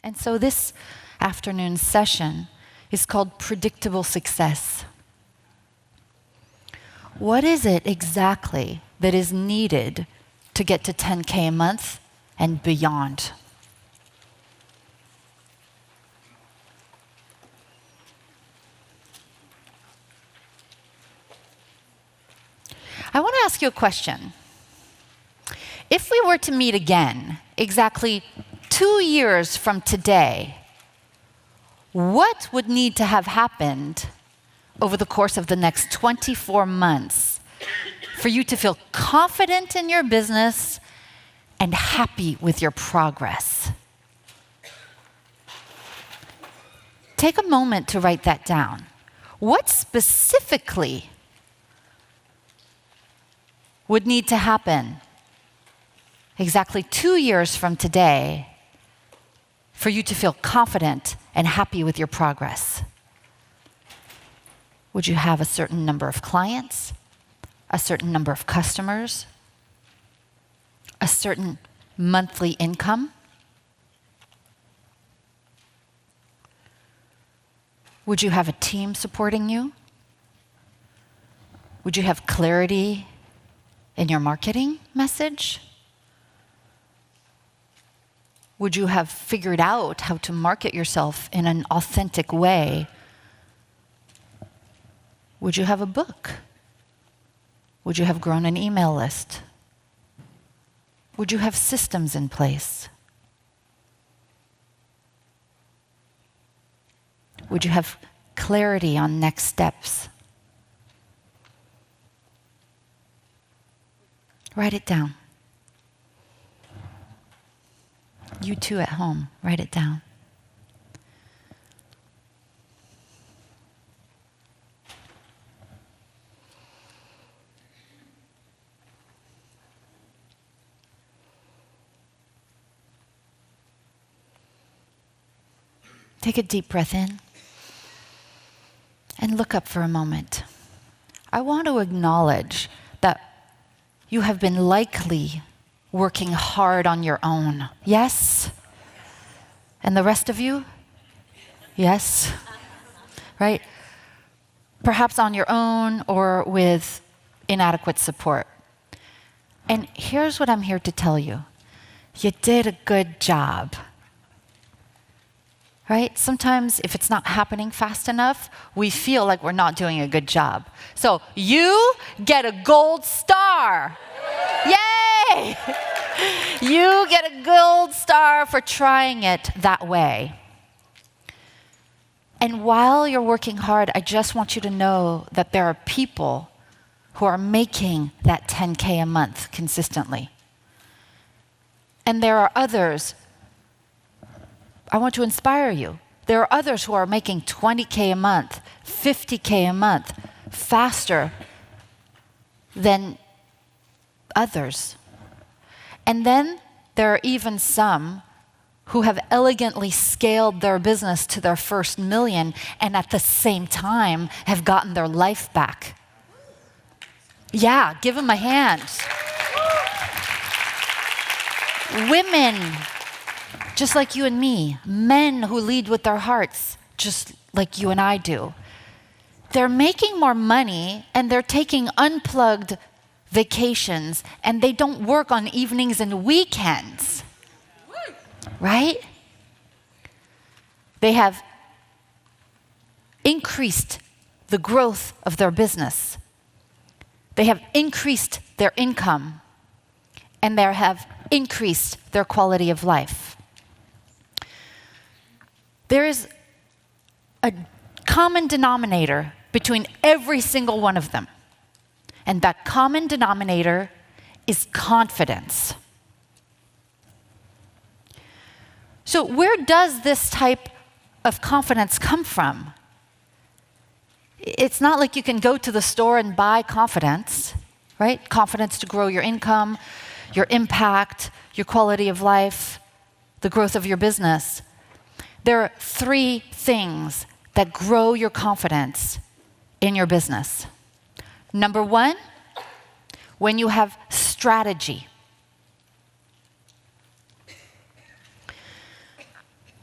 And so this afternoon's session is called Predictable Success. What is it exactly that is needed to get to 10K a month and beyond? I want to ask you a question. If we were to meet again exactly 2 years from today, what would need to have happened over the course of the next 24 months for you to feel confident in your business and happy with your progress? Take a moment to write that down. What specifically would need to happen exactly 2 years from today for you to feel confident and happy with your progress? Would you have a certain number of clients, a certain number of customers, a certain monthly income? Would you have a team supporting you? Would you have clarity in your marketing message? Would you have figured out how to market yourself in an authentic way? Would you have a book? Would you have grown an email list? Would you have systems in place? Would you have clarity on next steps? Write it down. You too at home, write it down. Take a deep breath in and look up for a moment. I want to acknowledge that you have been likely working hard on your own. Yes? And the rest of you? Yes? Right? Perhaps on your own or with inadequate support. And here's what I'm here to tell you. You did a good job. Right? Sometimes if it's not happening fast enough, we feel like we're not doing a good job. So you get a gold star. Yay! You get a gold star for trying it that way. And while you're working hard, I just want you to know that there are people who are making that 10K a month consistently. And there are others. I want to inspire you. There are others who are making 20K a month, 50K a month, faster than others. And then there are even some who have elegantly scaled their business to their first million and at the same time have gotten their life back. Yeah, give them a hand. Women, just like you and me, men who lead with their hearts, just like you and I do. They're making more money and they're taking unplugged vacations and they don't work on evenings and weekends. Right? They have increased the growth of their business. They have increased their income and they have increased their quality of life. There is a common denominator between every single one of them. And that common denominator is confidence. So where does this type of confidence come from? It's not like you can go to the store and buy confidence, right? Confidence to grow your income, your impact, your quality of life, the growth of your business. There are 3 things that grow your confidence in your business. Number 1, when you have strategy.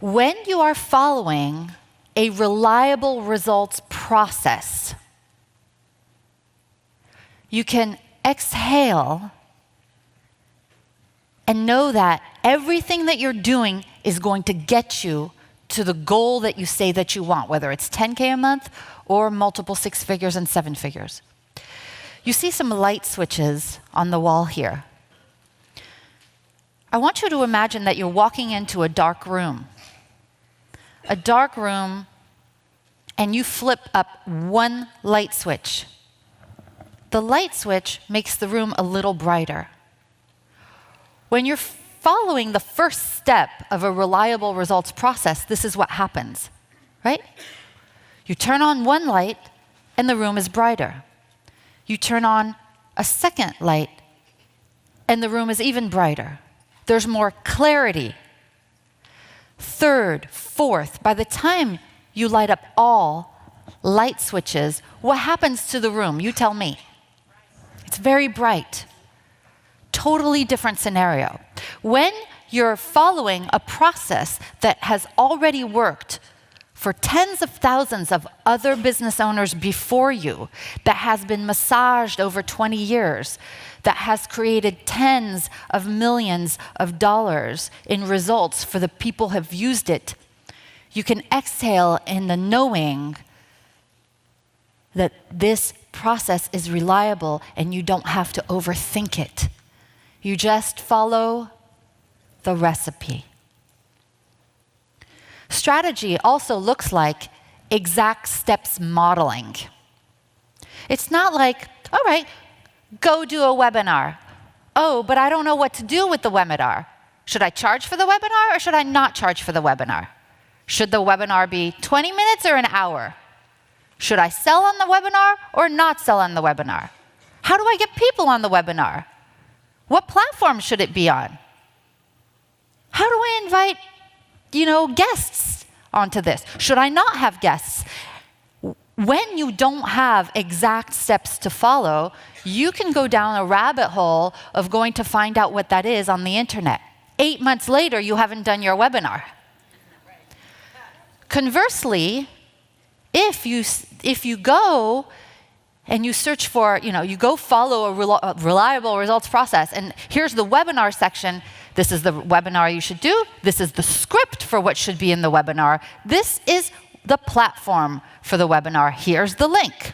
When you are following a reliable results process, you can exhale and know that everything that you're doing is going to get you to the goal that you say that you want, whether it's 10K a month or multiple 6 figures and 7 figures. You see some light switches on the wall here. I want you to imagine that you're walking into a dark room. A dark room, and you flip up one light switch. The light switch makes the room a little brighter. When you're following the first step of a reliable results process, this is what happens, right? You turn on one light, and the room is brighter. You turn on a second light, and the room is even brighter. There's more clarity. Third, fourth, by the time you light up all light switches, what happens to the room? You tell me. It's very bright. Totally different scenario. When you're following a process that has already worked for tens of thousands of other business owners before you, that has been massaged over 20 years, that has created tens of millions of dollars in results for the people who have used it, you can exhale in the knowing that this process is reliable and you don't have to overthink it. You just follow the recipe. Strategy also looks like exact steps modeling. It's not like, all right, go do a webinar. Oh, but I don't know what to do with the webinar. Should I charge for the webinar or should I not charge for the webinar? Should the webinar be 20 minutes or an hour? Should I sell on the webinar or not sell on the webinar? How do I get people on the webinar? What platform should it be on? How do I invite, guests onto this? Should I not have guests? When you don't have exact steps to follow, you can go down a rabbit hole of going to find out what that is on the internet. 8 months later, you haven't done your webinar. Conversely, if you go and you search for, you go follow a reliable results process, and here's the webinar section. This is the webinar you should do. This is the script for what should be in the webinar. This is the platform for the webinar. Here's the link.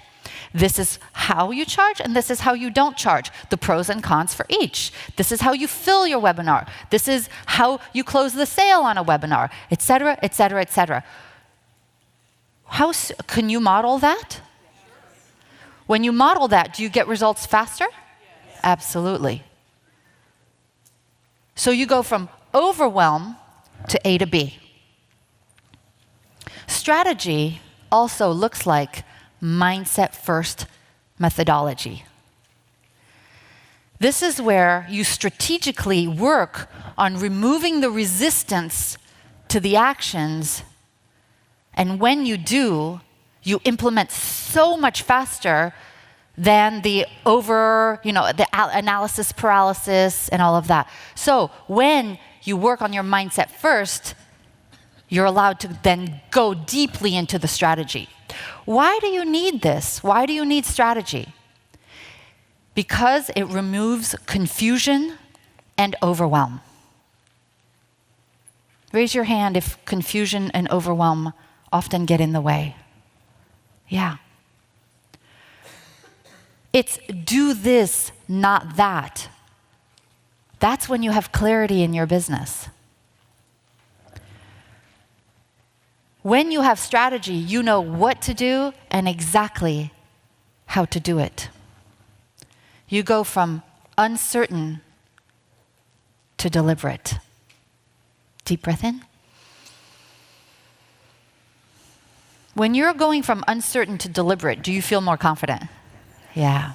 This is how you charge, and this is how you don't charge. The pros and cons for each. This is how you fill your webinar. This is how you close the sale on a webinar, et cetera, et cetera, et cetera. Can you model that? When you model that, do you get results faster? Yes. Absolutely. So you go from overwhelm to A to B. Strategy also looks like mindset first methodology. This is where you strategically work on removing the resistance to the actions, and when you do, you implement so much faster than the analysis paralysis and all of that. So when you work on your mindset first, you're allowed to then go deeply into the strategy. Why do you need this? Why do you need strategy? Because it removes confusion and overwhelm. Raise your hand if confusion and overwhelm often get in the way. Yeah. It's do this, not that. That's when you have clarity in your business. When you have strategy, you know what to do and exactly how to do it. You go from uncertain to deliberate. Deep breath in. When you're going from uncertain to deliberate, do you feel more confident? Yeah.